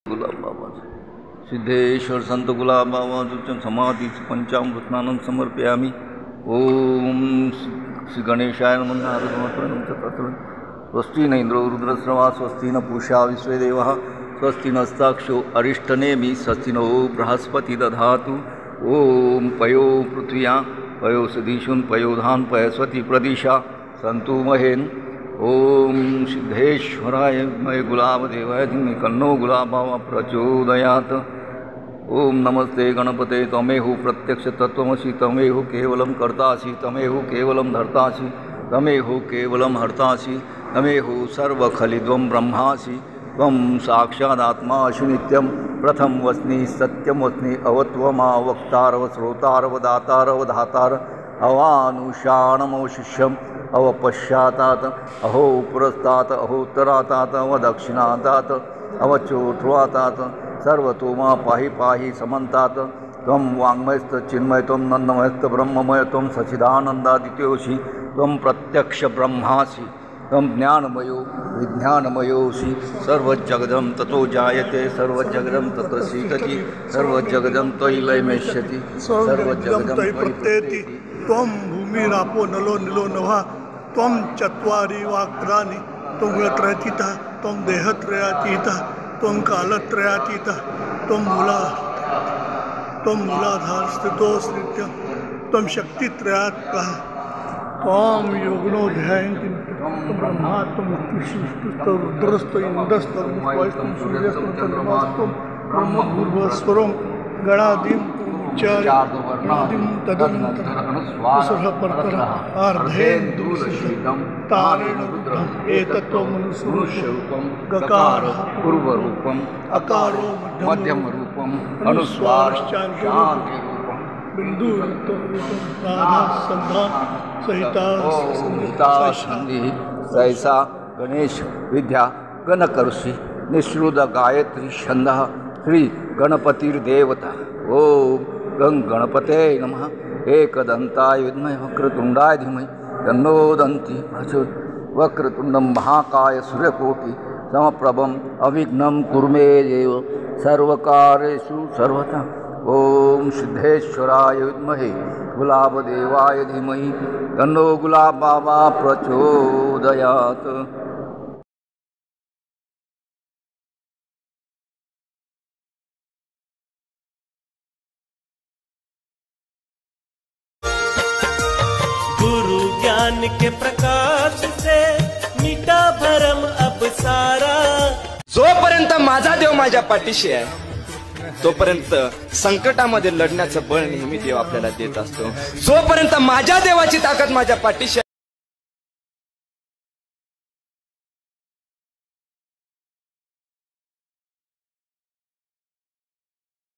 गुलाब बाबा सिद्धेश्वर संत गुलाब बाबा समाधि पंचामृतानंद समर्पयामि। ओम श्री गणेशाय नमः। स्वस्ति न इंद्रो रुद्रस्रवा स्वस्ति न पूषा विश्वदेवः स्वस्ति नस्ताक्षो अरिष्टनेमि स्वस्ति नो बृहस्पति दधातु। ओम पयो पृथ्व्या पयो सदीशुन पयोधान पयस्वती प्रदिशा संतु महेन। ओम सिद्धेश्वराय मय गुलाबदेवाय धीमहि तन्नो गुलाब बाबा प्रचोदयात्। ओम नमस्ते गणपते तमेहु प्रत्यक्ष तत्वमसि तमेहु केवलं कर्तासि तमेहु केवलं धर्तासि तमेहु केवलं हर्तासि तमेहु सर्वखलिद्वं ब्रह्मासि त्वं साक्षादात्मासि नित्यं प्रथम वस्नि सत्यं वस्नि अवत्वमा वक्तारव श्रोतारव दातारव धातार अवानुषाणमो शिष्यम् अवपश्चातात अहो पुरस्तात अहोत्तरातात अवदक्षिणातात अवचोट्वातात सर्वतोमा पाहि पाहि समन्तात। त्वं वाङ्मयस्त चिन्मय त्वं नन्दमयस्त ब्रह्ममय त्वं सच्चिदानन्दादित्योऽसि त्वं प्रत्यक्ष ब्रह्मासि त्वं ज्ञानमयो विज्ञानमयोऽसि। सर्वजगदं ततो जायते सर्वजगदं ततो सीदति सर्वजगदं त्वयि लयमेष्यति सर्वजगदं त्वयि प्रत्येति। त्वं भूमिरापो नलो निलो नभः त्वं चत्वारि वाक्राणि त्वं गुणत्रयातीतः त्वं देहत्रयातीतः त्वं कालत्रयातीतः त्वं मूलाधार स्थितोऽस्नित्यं त्वं शक्तित्रयात्मकः त्वं योगिनो ध्यायन्ति त्वं ब्रह्मा त्वं विष्णुस्तु रुद्रस्तु इन्द्रस्तु वायुस्त्वं सूर्यस्त्वं चन्द्रमास्त्वं ब्रह्मभूर्भुवस्वरं गणादिं चार्यादिं तदनन्तरं अर्धेन्दुसिद्धं तारेण रुद्रम् एतत्त्वमनुसूर्यरूपं गकारः पूर्वरूपम् अकारो मध्यमरूपम् अनुस्वारश्चान्तिरूपम् बिंदुरूपं राधा संधा सहिता संधि सहसा गणेश विद्या गणकरुषि निःश्रुत गायत्री छंदः श्री गणपतिर्देवता। ओम गं गणपते नमः। एकदंताय विद्महे वक्रतुंडाय धीमहि तन्नो दन्ति प्रचोदयात्। वक्रतुंडं महाकाय सूर्यकोटि समप्रभं अविघ्नं कुरु मे देव सर्वकार्येषु सर्वदा। ओम सिद्धेश्वराय विद्महे गुलाबदेवाय धीमहि तन्नो गुलाब बाबा प्रचोदयात्। गुरु ज्ञान के प्रकाश से मिटा भरम अब सारा। जोपर्यंत माझा देव माझ्या पाठीशी आहे तोपर्यंत संकटामध्ये लढण्याचं बळ नेहमी देव आपल्याला देत असतो। जोपर्यंत माझ्या देवाची ताकद माझ्या पाठीशी